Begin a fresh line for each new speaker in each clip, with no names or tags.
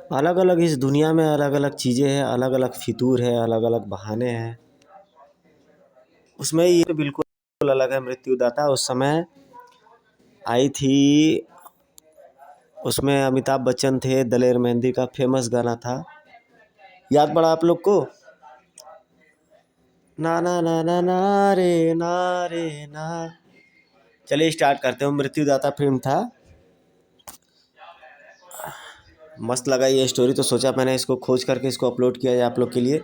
अलग अलग इस दुनिया में अलग अलग चीज़ें हैं, अलग अलग फितूर है, अलग अलग बहाने हैं। उसमें ये तो बिल्कुल अलग है। मृत्युदाता उस समय आई थी, उसमें अमिताभ बच्चन थे, दलेर मेहंदी का फेमस गाना था, याद पड़ा आप लोग को? ना ना ना ना ना रे ना रे ना। चलिए स्टार्ट करते हैं। मृत्युदाता फिल्म था, मस्त लगा ये स्टोरी, तो सोचा मैंने इसको खोज करके इसको अपलोड किया है आप लोग के लिए।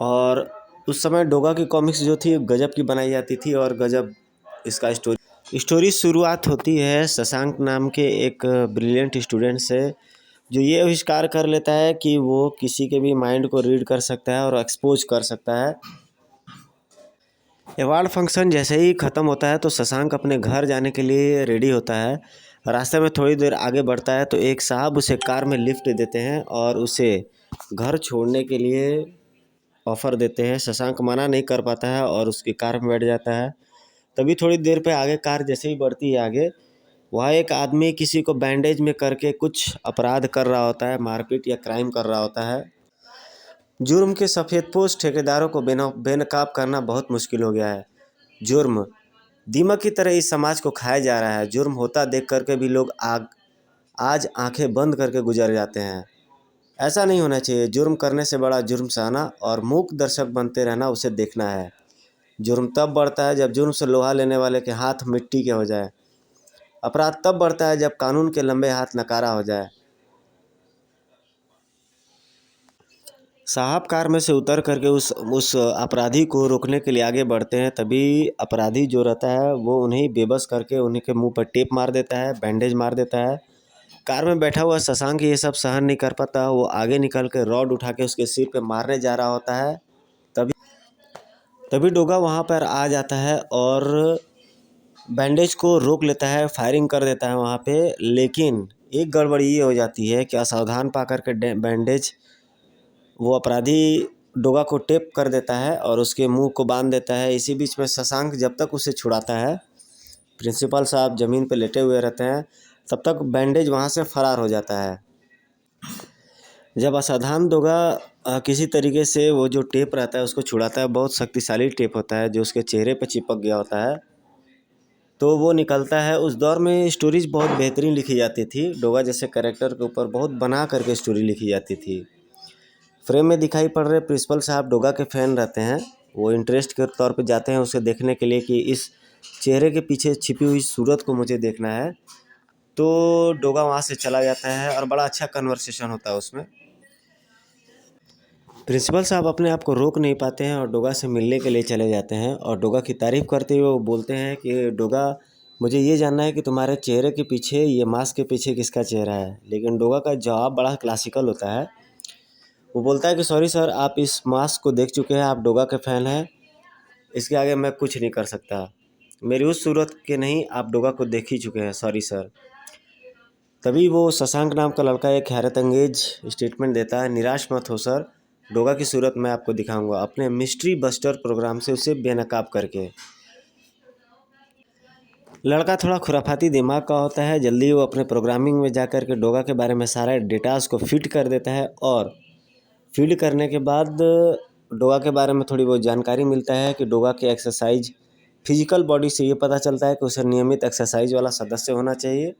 और उस समय डोगा की कॉमिक्स जो थी गजब की बनाई जाती थी, और गजब इसका स्टोरी शुरुआत होती है शशांक नाम के एक ब्रिलियंट स्टूडेंट से, जो ये आविष्कार कर लेता है कि वो किसी के भी माइंड को रीड कर सकता है और एक्सपोज कर सकता है। अवार्ड फंक्शन जैसे ही ख़त्म होता है तो शशांक अपने घर जाने के लिए रेडी होता है। रास्ते में थोड़ी देर आगे बढ़ता है तो एक साहब उसे कार में लिफ्ट देते हैं और उसे घर छोड़ने के लिए ऑफ़र देते हैं। शशांक मना नहीं कर पाता है और उसकी कार में बैठ जाता है। तभी थोड़ी देर पे आगे कार जैसे ही बढ़ती है आगे, वहाँ एक आदमी किसी को बैंडेज में करके कुछ अपराध कर रहा होता है, मारपीट या क्राइम कर रहा होता है। जुर्म के सफ़ेदपोश ठेकेदारों को बेनकाब करना बहुत मुश्किल हो गया है। जुर्म दीमक की तरह इस समाज को खाया जा रहा है। जुर्म होता देख करके भी लोग आज आंखें बंद करके गुजर जाते हैं। ऐसा नहीं होना चाहिए। जुर्म करने से बड़ा जुर्म सहना और मूक दर्शक बनते रहना, उसे देखना है। जुर्म तब बढ़ता है जब जुर्म से लोहा लेने वाले के हाथ मिट्टी के हो जाए। अपराध तब बढ़ता है जब कानून के लंबे हाथ नकारा हो जाए। साहब कार में से उतर करके उस अपराधी को रोकने के लिए आगे बढ़ते हैं। तभी अपराधी जो रहता है वो उन्हें बेबस करके उन्हीं के मुंह पर टेप मार देता है, बैंडेज मार देता है। कार में बैठा हुआ शशांक ये सब सहन नहीं कर पाता, वो आगे निकल के रॉड उठा के उसके सिर पे मारने जा रहा होता है। तभी तभी डोगा वहाँ पर आ जाता है और बैंडेज को रोक लेता है, फायरिंग कर देता है वहाँ पे। लेकिन एक गड़बड़ी ये हो जाती है कि असावधान पा करके बैंडेज वो अपराधी डोगा को टेप कर देता है और उसके मुंह को बांध देता है। इसी बीच में शशांक जब तक उसे छुड़ाता है, प्रिंसिपल साहब ज़मीन पर लेटे हुए रहते हैं, तब तक बैंडेज वहाँ से फरार हो जाता है। जब असावधान डोगा किसी तरीके से वो जो टेप रहता है उसको छुड़ाता है, बहुत शक्तिशाली टेप होता है जो उसके चेहरे पर चिपक गया होता है, तो वो निकलता है। उस दौर में स्टोरीज बहुत बेहतरीन लिखी जाती थी। डोगा जैसे कैरेक्टर के ऊपर बहुत बना करके स्टोरी लिखी जाती थी। फ्रेम में दिखाई पड़ रहे प्रिंसिपल साहब डोगा के फ़ैन रहते हैं। वो इंटरेस्ट के तौर पे जाते हैं उसे देखने के लिए कि इस चेहरे के पीछे छिपी हुई सूरत को मुझे देखना है। तो डोगा वहाँ से चला जाता है और बड़ा अच्छा कन्वर्सेशन होता है उसमें। प्रिंसिपल साहब अपने आप को रोक नहीं पाते हैं और डोगा से मिलने के लिए चले जाते हैं, और डोगा की तारीफ़ करते हुए वो बोलते हैं कि डोगा, मुझे ये जानना है कि तुम्हारे चेहरे के पीछे, ये मास्क के पीछे किसका चेहरा है। लेकिन डोगा का जवाब बड़ा क्लासिकल होता है। वो बोलता है कि सॉरी सर, आप इस मास्क को देख चुके हैं, आप डोगा के फ़ैन हैं, इसके आगे मैं कुछ नहीं कर सकता। मेरी उस सूरत के नहीं, आप डोगा को देख ही चुके हैं, सॉरी सर। तभी वो शशांक नाम का लड़का एक हैरत अंगेज स्टेटमेंट देता है, निराश मत हो सर, डोगा की सूरत मैं आपको दिखाऊंगा अपने मिस्ट्री बस्टर प्रोग्राम से उसे बेनकाब करके। लड़का थोड़ा खुराफाती दिमाग का होता है। जल्दी वो अपने प्रोग्रामिंग में जा कर के डोगा के बारे में सारा डेटास को फिट कर देता है, और फीड करने के बाद डोगा के बारे में थोड़ी बहुत जानकारी मिलता है कि डोगा की एक्सरसाइज, फिजिकल बॉडी से ये पता चलता है कि उसे नियमित एक्सरसाइज वाला सदस्य होना चाहिए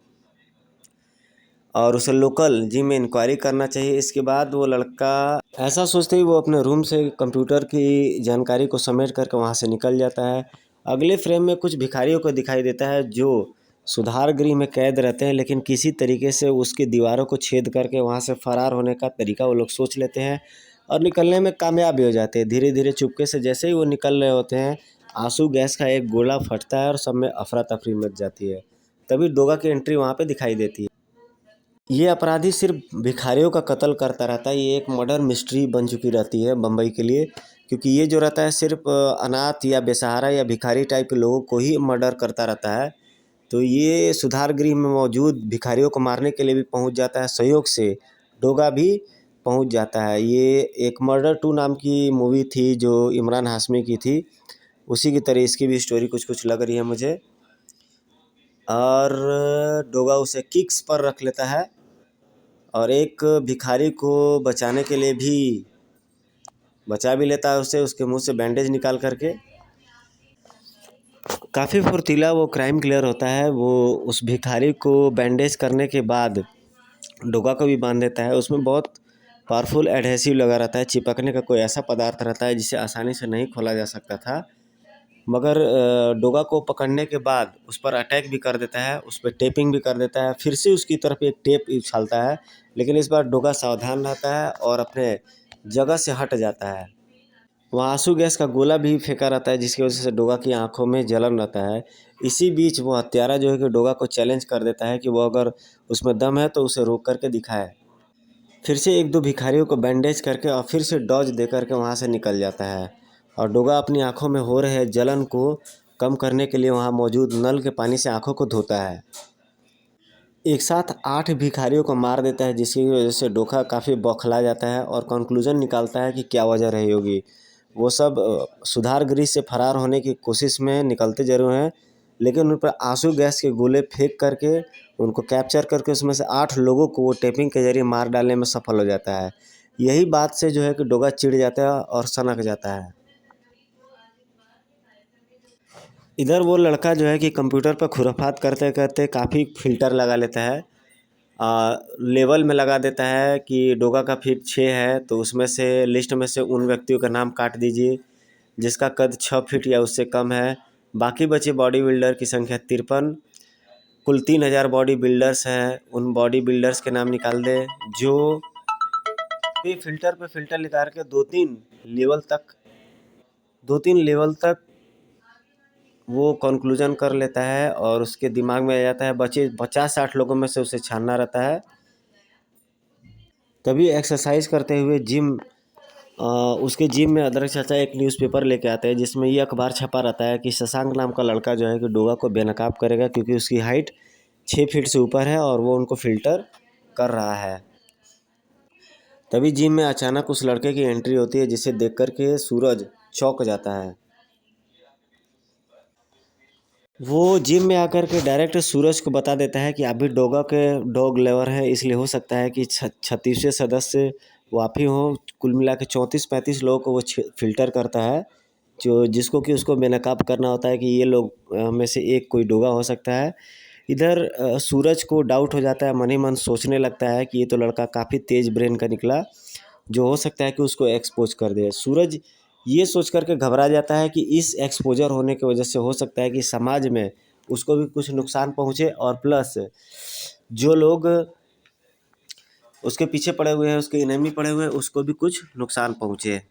और उसे लोकल जिम में इंक्वायरी करना चाहिए। इसके बाद वो लड़का ऐसा सोचते ही वो अपने रूम से कंप्यूटर की जानकारी को समेट करके वहाँ से निकल जाता है। अगले फ्रेम में कुछ भिखारियों को दिखाई देता है जो सुधार गृह में कैद रहते हैं, लेकिन किसी तरीके से उसकी दीवारों को छेद करके वहाँ से फरार होने का तरीका वो लोग सोच लेते हैं और निकलने में कामयाब भी हो जाते हैं। धीरे धीरे चुपके से जैसे ही वो निकल रहे होते हैं, आंसू गैस का एक गोला फटता है और सब में अफरा तफरी मच जाती है। तभी डोगा की एंट्री वहाँ पे दिखाई देती है। ये अपराधी सिर्फ भिखारियों का कत्ल करता रहता है। ये एक मर्डर मिस्ट्री बन चुकी रहती है बम्बई के लिए, क्योंकि ये जो रहता है सिर्फ अनाथ या बेसहारा या भिखारी टाइप के लोगों को ही मर्डर करता रहता है। तो ये सुधार गृह में मौजूद भिखारियों को मारने के लिए भी पहुंच जाता है। सहयोग से डोगा भी पहुंच जाता है। ये एक मर्डर 2 नाम की मूवी थी जो इमरान हाशमी की थी, उसी की तरह इसकी भी स्टोरी कुछ कुछ लग रही है मुझे। और डोगा उसे किक्स पर रख लेता है और एक भिखारी को बचाने के लिए भी बचा भी लेता है उसे, उसके मुंह से बैंडेज निकाल करके। काफ़ी फुर्तीला वो क्राइम किलर होता है। वो उस भिखारी को बैंडेज करने के बाद डोगा को भी बांध देता है। उसमें बहुत पावरफुल एडहेसिव लगा रहता है, चिपकने का कोई ऐसा पदार्थ रहता है जिसे आसानी से नहीं खोला जा सकता था। मगर डोगा को पकड़ने के बाद उस पर अटैक भी कर देता है, उस पर टेपिंग भी कर देता है, फिर से उसकी तरफ एक टेप उछालता है, लेकिन इस बार डोगा सावधान रहता है और अपने जगह से हट जाता है। वहाँ आंसू गैस का गोला भी फेंका रहता है, जिसकी वजह से डोगा की आंखों में जलन रहता है। इसी बीच वो हत्यारा जो है कि डोगा को चैलेंज कर देता है कि वो अगर उसमें दम है तो उसे रोक करके दिखाए। फिर से एक दो भिखारियों को बैंडेज करके और फिर से डॉज दे करके वहाँ से निकल जाता है। और डोगा अपनी आंखों में हो रहे जलन को कम करने के लिए वहाँ मौजूद नल के पानी से आंखों को धोता है। एक साथ 8 भिखारियों को मार देता है, जिसकी वजह से डोगा काफ़ी बौखला जाता है और कंक्लूजन निकालता है कि क्या वजह रही होगी। वो सब सुधार गृह से फरार होने की कोशिश में निकलते ज़रूर हैं, लेकिन उन पर आंसू गैस के गोले फेंक करके उनको कैप्चर करके उसमें से 8 लोगों को वो टेपिंग के ज़रिए मार डालने में सफल हो जाता है। यही बात से जो है कि डोगा चिढ़ जाता है और सनक जाता है। इधर वो लड़का जो है कि कंप्यूटर पर खुराफात करते करते काफ़ी फ़िल्टर लगा लेता है। लेवल में लगा देता है कि डोगा का फीट 6 है, तो उसमें से लिस्ट में से उन व्यक्तियों का नाम काट दीजिए जिसका कद 6 फीट या उससे कम है। बाकी बचे बॉडी बिल्डर की संख्या 53। कुल 3000 बॉडी बिल्डर्स हैं, उन बॉडी बिल्डर्स के नाम निकाल दे जो भी फ़िल्टर पे फ़िल्टर निकाल के दो तीन लेवल तक वो कंक्लूजन कर लेता है और उसके दिमाग में आ जाता है। बचे 50-60 लोगों में से उसे छानना रहता है। तभी एक्सरसाइज करते हुए उसके जिम में अदरक चाचा एक न्यूज़पेपर लेके आते हैं, जिसमें ये अखबार छपा रहता है कि शशांक नाम का लड़का जो है कि डोगा को बेनकाब करेगा, क्योंकि उसकी हाइट 6 फीट से ऊपर है और वो उनको फ़िल्टर कर रहा है। तभी जिम में अचानक उस लड़के की एंट्री होती है, जिसे देख कर के सूरज चौंक जाता है। वो जिम में आकर के डायरेक्ट सूरज को बता देता है कि आप भी डोगा के डॉग लवर हैं, इसलिए हो सकता है कि 36वें सदस्य वो आप ही हों। कुल मिला के 34-35 लोगों को वो फ़िल्टर करता है, जो जिसको कि उसको बेनकाब करना होता है कि ये लोग में से एक कोई डोगा हो सकता है। इधर सूरज को डाउट हो जाता है, मन ही मन सोचने लगता है कि ये तो लड़का काफ़ी तेज़ ब्रेन का निकला, जो हो सकता है कि उसको एक्सपोज कर दे। सूरज ये सोच कर के घबरा जाता है कि इस एक्सपोजर होने की वजह से हो सकता है कि समाज में उसको भी कुछ नुकसान पहुँचे और प्लस जो लोग उसके पीछे पड़े हुए हैं, उसके इनेमी पड़े हुए हैं, उसको भी कुछ नुकसान पहुँचे।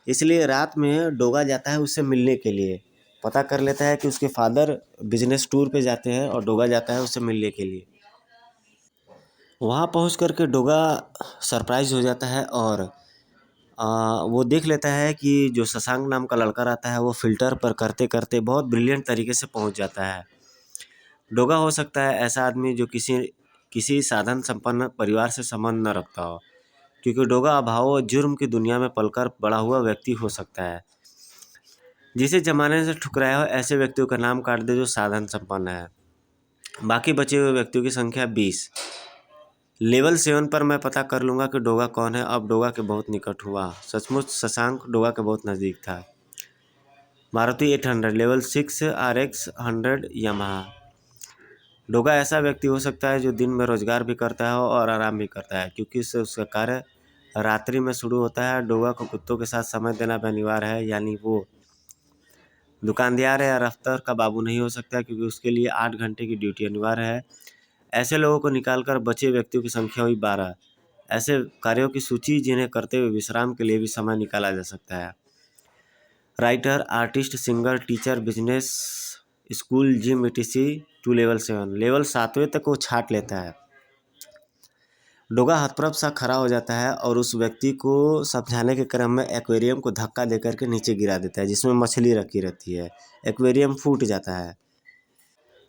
इसलिए रात में डोगा जाता है उससे मिलने के लिए। पता कर लेता है कि उसके फादर बिजनेस टूर पे जाते हैं और डोगा जाता है उससे मिलने के लिए। वहाँ पहुँच कर के डोगा सरप्राइज़ हो जाता है और वो देख लेता है कि जो शशांक नाम का लड़का रहता है वो फ़िल्टर पर करते करते बहुत ब्रिलियंट तरीके से पहुँच जाता है। डोगा हो सकता है ऐसा आदमी जो किसी साधन संपन्न परिवार से संबंध न रखता हो, क्योंकि डोगा अभाव और जुर्म की दुनिया में पलकर बड़ा हुआ व्यक्ति हो सकता है। जिसे ज़माने से ठुकराया हो ऐसे व्यक्तियों का नाम काट दे जो साधन संपन्न है। बाकी बचे हुए व्यक्तियों की संख्या 20। लेवल 7 पर मैं पता कर लूँगा कि डोगा कौन है। अब डोगा के बहुत निकट हुआ। सचमुच शशांक डोगा के बहुत नज़दीक था। Maruti 800, level 6 RX 100 Yamaha. डोगा ऐसा व्यक्ति हो सकता है जो दिन में रोजगार भी करता है और आराम भी करता है, क्योंकि इससे उसका कार्य रात्रि में शुरू होता है। डोगा को कुत्तों के साथ समय देना भी अनिवार्य है, यानी वो दुकानदार या रफ्तार का बाबू नहीं हो सकता, क्योंकि उसके लिए 8 घंटे की ड्यूटी अनिवार्य है। ऐसे लोगों को निकालकर बचे व्यक्तियों की संख्या हुई 12। ऐसे कार्यों की सूची जिन्हें करते हुए विश्राम के लिए भी समय निकाला जा सकता है। Writer, artist, singer, teacher, business, school, gym etc to level 7। Level 7वें तक वो छाट लेता है। डोगा हतप्रभ सा खड़ा हो जाता है और उस व्यक्ति को समझाने के क्रम में एक्वेरियम को धक्का देकर के नीचे गिरा देता है, जिसमें मछली रखी रहती है। एक्वेरियम फूट जाता है।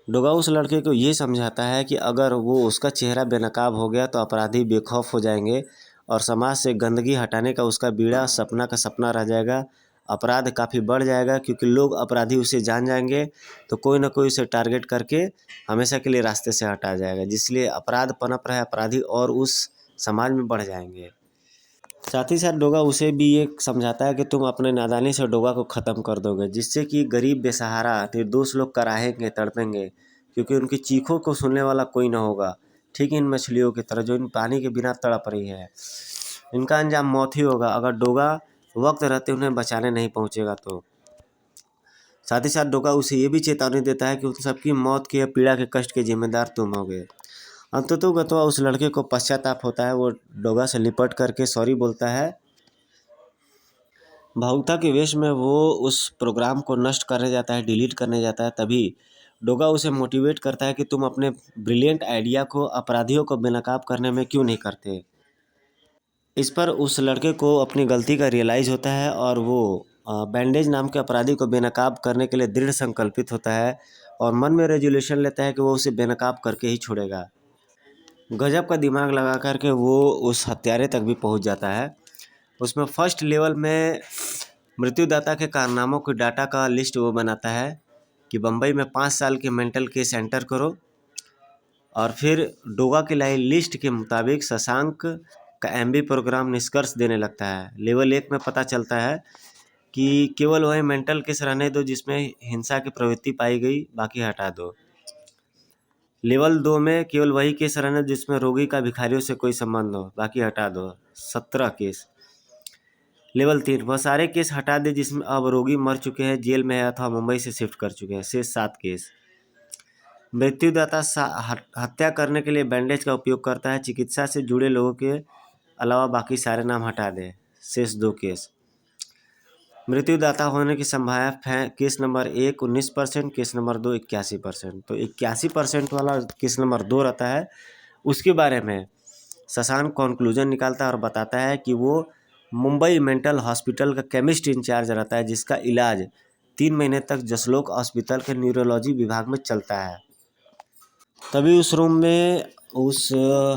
डोगा उस लड़के को ये समझाता है कि अगर वो उसका चेहरा बेनकाब हो गया तो अपराधी बेखौफ हो जाएंगे और समाज से गंदगी हटाने का उसका बीड़ा सपना का सपना रह जाएगा। अपराध काफ़ी बढ़ जाएगा, क्योंकि लोग अपराधी उसे जान जाएंगे तो कोई ना कोई उसे टारगेट करके हमेशा के लिए रास्ते से हटा जाएगा, जिसलिए अपराध पनप रहा है, अपराधी और उस समाज में बढ़ जाएंगे। साथ ही साथ डोगा उसे भी ये समझाता है कि तुम अपने नादानी से डोगा को ख़त्म कर दोगे, जिससे कि गरीब बेसहारा निर्दोष लोग कराहेंगे, तड़पेंगे, क्योंकि उनकी चीखों को सुनने वाला कोई ना होगा। ठीक इन मछलियों की तरह जो इन पानी के बिना तड़प रही है, इनका अंजाम मौत ही होगा अगर डोगा वक्त रहते उन्हें बचाने नहीं पहुंचेगा तो। साथ ही साथ डोगा उसे ये भी चेतावनी देता है कि उन सबकी मौत के या पीड़ा के कष्ट के जिम्मेदार तुम होगे। अंततोगत्वा उस लड़के को पश्चाताप होता है, वो डोगा से लिपट करके सॉरी बोलता है। भावुकता के वेश में वो उस प्रोग्राम को नष्ट करने जाता है, डिलीट करने जाता है। तभी डोगा उसे मोटिवेट करता है कि तुम अपने ब्रिलियंट आइडिया को अपराधियों को बेनकाब करने में क्यों नहीं करते। इस पर उस लड़के को अपनी गलती का रियलाइज़ होता है और वो बैंडेज नाम के अपराधी को बेनकाब करने के लिए दृढ़ संकल्पित होता है और मन में रेजोल्यूशन लेता है कि वो उसे बेनकाब करके ही छोड़ेगा। गजब का दिमाग लगा करके वो उस हत्यारे तक भी पहुंच जाता है। उसमें फर्स्ट लेवल में मृत्युदाता के कारनामों के डाटा का लिस्ट वो बनाता है कि बम्बई में 5 साल के मेंटल केस एंटर करो, और फिर डोगा की लाई लिस्ट के मुताबिक शशांक का एमबी प्रोग्राम निष्कर्ष देने लगता है। लेवल 1 में पता चलता है कि केवल वही मेंटल केस रहने दो जिसमें हिंसा की प्रवृत्ति पाई गई, बाकी हटा दो। लेवल 2 में केवल वही केस रहने दो जिसमें रोगी का भिखारियों से कोई संबंध हो, बाकी हटा दो, 17 केस। लेवल 3 वह सारे केस हटा दे जिसमें अब रोगी मर चुके हैं, जेल में है अथवा मुंबई से शिफ्ट कर चुके हैं, शेष 7 केस। मृत्युदाता हत्या करने के लिए बैंडेज का उपयोग करता है, चिकित्सा से जुड़े लोगों के अलावा बाकी सारे नाम हटा दे, शेष 2 केस। मृत्युदाता होने की संभावना है केस नंबर 1 19%, केस नंबर 2 81%। तो 81% वाला केस नंबर 2 रहता है, उसके बारे में शशांक कंक्लूजन निकालता है और बताता है कि वो मुंबई मेंटल हॉस्पिटल का केमिस्ट इंचार्ज रहता है, जिसका इलाज 3 महीने तक जसलोक हॉस्पिटल के न्यूरोलॉजी विभाग में चलता है। तभी उस रूम में उस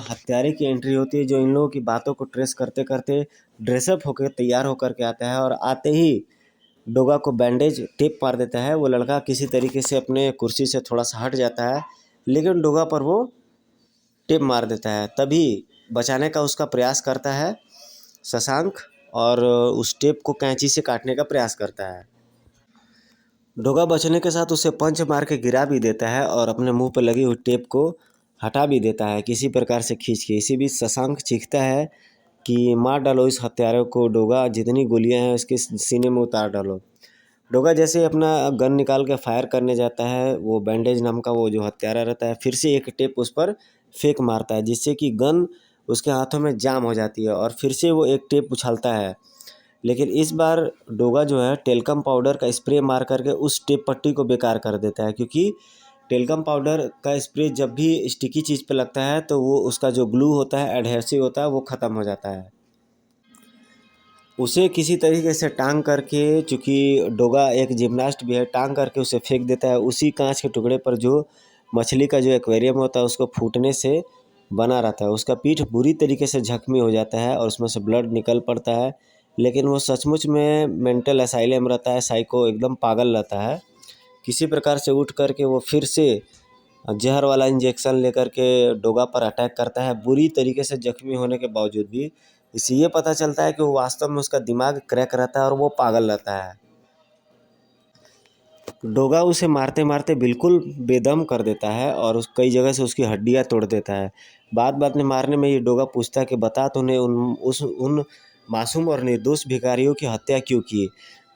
हत्यारे की एंट्री होती है, जो इन लोगों की बातों को ट्रेस करते करते ड्रेसअप होकर तैयार होकर के आता है और आते ही डोगा को बैंडेज टेप मार देता है। वो लड़का किसी तरीके से अपने कुर्सी से थोड़ा सा हट जाता है, लेकिन डोगा पर वो टेप मार देता है। तभी बचाने का उसका प्रयास करता है शशांक, और उस टेप को कैंची से काटने का प्रयास करता है। डोगा बचने के साथ उसे पंच मार के गिरा भी देता है और अपने मुंह पर लगी हुई टेप को हटा भी देता है किसी प्रकार से खींच के। इसी बीच शशांक चीखता है कि मार डालो इस हत्यारे को, डोगा जितनी गोलियां हैं उसके सीने में उतार डालो। डोगा जैसे ही अपना गन निकाल के फायर करने जाता है, वो बैंडेज नाम का वो जो हत्यारा रहता है फिर से एक टेप उस पर फेंक मारता है, जिससे कि गन उसके हाथों में जाम हो जाती है और फिर से वो एक टेप उछालता है। लेकिन इस बार डोगा जो है टेल्कम पाउडर का स्प्रे मार करके उस टेप पट्टी को बेकार कर देता है, क्योंकि टेल्कम पाउडर का स्प्रे जब भी स्टिकी चीज़ पे लगता है तो वो उसका जो ग्लू होता है, एडहेसिव होता है, वो ख़त्म हो जाता है। उसे किसी तरीके से टांग करके, चूँकि डोगा एक जिम्नास्ट भी है, टांग करके उसे फेंक देता है उसी कांच के टुकड़े पर जो मछली का जो एक्वेरियम होता है उसको फूटने से बना रहता है। उसका पीठ बुरी तरीके से जख्मी हो जाता है और उसमें से ब्लड निकल पड़ता है, लेकिन वो सचमुच में मेंटल असाइलम रहता है, साइको एकदम पागल रहता है। किसी प्रकार से उठ करके वो फिर से जहर वाला इंजेक्शन लेकर के डोगा पर अटैक करता है, बुरी तरीके से जख्मी होने के बावजूद भी। इससे ये पता चलता है कि वो वास्तव में उसका दिमाग क्रैक रहता है और वो पागल रहता है। डोगा उसे मारते मारते बिल्कुल बेदम कर देता है और उस कई जगह से उसकी हड्डियां तोड़ देता है। बात बात में मारने में ये डोगा पूछता है कि बता तूने उन मासूम और निर्दोष भिखारियों की हत्या क्यों की।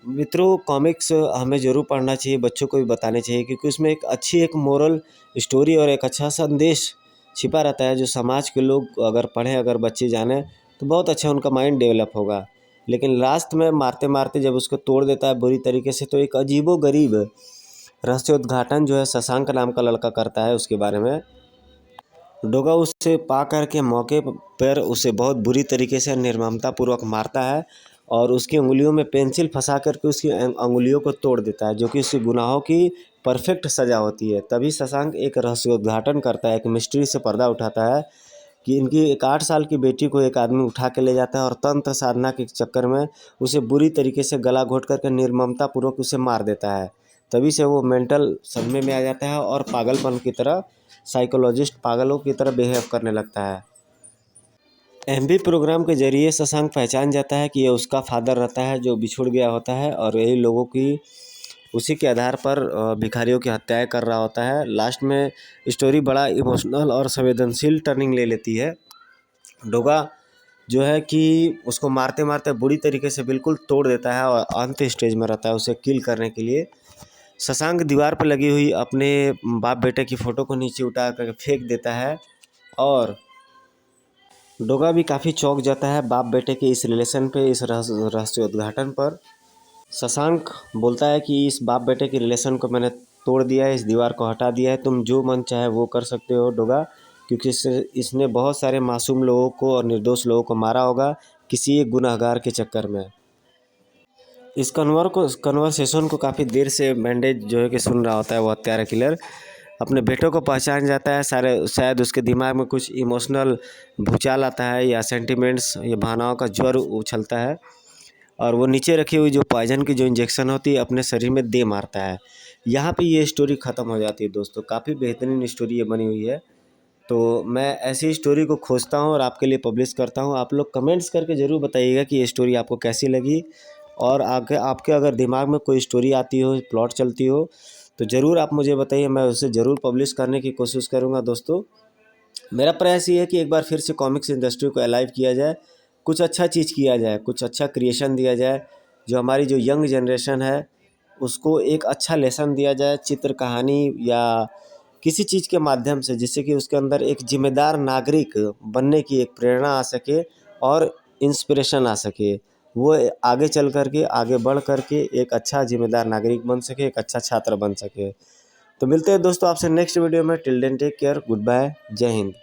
मित्रों, कॉमिक्स हमें ज़रूर पढ़ना चाहिए, बच्चों को भी बताने चाहिए, क्योंकि उसमें एक अच्छी एक मोरल स्टोरी और एक अच्छा संदेश छिपा रहता है, जो समाज के लोग अगर पढ़ें, अगर बच्चे जानें तो बहुत अच्छा उनका माइंड डेवलप होगा। लेकिन लास्ट में मारते मारते जब उसको तोड़ देता है बुरी तरीके से, तो एक अजीबोगरीब रहस्योद्घाटन जो है शशांक नाम का लड़का करता है उसके बारे में। डोगा उसे पा करके मौके पर उसे बहुत बुरी तरीके से निर्ममतापूर्वक मारता है और उसकी उंगलियों में पेंसिल फंसा करके उसकी उंगलियों को तोड़ देता है, जो कि उसके गुनाहों की परफेक्ट सज़ा होती है। तभी शशांक एक रहस्योद्घाटन करता है, एक मिस्ट्री से पर्दा उठाता है कि इनकी एक 8 साल की बेटी को एक आदमी उठा के ले जाता है और तंत्र साधना के चक्कर में उसे बुरी तरीके से गला घोट करके निर्ममतापूर्वक उसे मार देता है। तभी से वो मेंटल सदमे में आ जाता है और पागलपन की तरह, साइकोलॉजिस्ट पागलों की तरह बिहेव करने लगता है। एमबी प्रोग्राम के जरिए शशांक पहचान जाता है कि ये उसका फादर रहता है जो बिछुड़ गया होता है, और यही लोगों की उसी के आधार पर भिखारियों की हत्याएं कर रहा होता है। लास्ट में स्टोरी बड़ा इमोशनल और संवेदनशील टर्निंग ले लेती है। डोगा जो है कि उसको मारते मारते बुरी तरीके से बिल्कुल तोड़ देता है और अंत स्टेज में रहता है उसे किल करने के लिए। शशांक दीवार पर लगी हुई अपने बाप बेटे की फ़ोटो को नीचे उठा कर फेंक देता है, और डोगा भी काफ़ी चौंक जाता है बाप बेटे के इस रिलेशन पे, इस रहस्योद्घाटन पर। शशांक बोलता है कि इस बाप बेटे के रिलेशन को मैंने तोड़ दिया है, इस दीवार को हटा दिया है, तुम जो मन चाहे वो कर सकते हो डोगा, क्योंकि इसने बहुत सारे मासूम लोगों को और निर्दोष लोगों को मारा होगा किसी एक गुनहगार के चक्कर में। इस कन्वर्सेशन को काफ़ी देर से बैंडेज जो है कि सुन रहा होता है वो हत्यारा किलर। अपने बेटों को पहचान जाता है, शायद उसके दिमाग में कुछ इमोशनल भूचाल आता है या सेंटिमेंट्स या भावनाओं का ज्वर उछलता है, और वो नीचे रखी हुई जो पॉइजन की जो इंजेक्शन होती है अपने शरीर में दे मारता है। यहाँ पे ये स्टोरी ख़त्म हो जाती है दोस्तों। काफ़ी बेहतरीन स्टोरी ये बनी हुई है। तो मैं ऐसी स्टोरी को खोजता हूँ और आपके लिए पब्लिश करता हूँ। आप लोग कमेंट्स करके ज़रूर बताइएगा कि ये स्टोरी आपको कैसी लगी, और आगे आपके अगर दिमाग में कोई स्टोरी आती हो, प्लॉट चलती हो, तो ज़रूर आप मुझे बताइए, मैं उसे ज़रूर पब्लिश करने की कोशिश करूँगा। दोस्तों मेरा प्रयास ये है कि एक बार फिर से कॉमिक्स इंडस्ट्री को अलाइव किया जाए, कुछ अच्छा चीज़ किया जाए, कुछ अच्छा क्रिएशन दिया जाए, जो हमारी जो यंग जनरेशन है उसको एक अच्छा लेसन दिया जाए, चित्र कहानी या किसी चीज़ के माध्यम से, जिससे कि उसके अंदर एक जिम्मेदार नागरिक बनने की एक प्रेरणा आ सके और इंस्पिरेशन आ सके। वो आगे चल कर के, आगे बढ़ कर के एक अच्छा जिम्मेदार नागरिक बन सके, एक अच्छा छात्र बन सके। तो मिलते हैं दोस्तों आपसे नेक्स्ट वीडियो में। Till then take care, good bye, Jai Hind.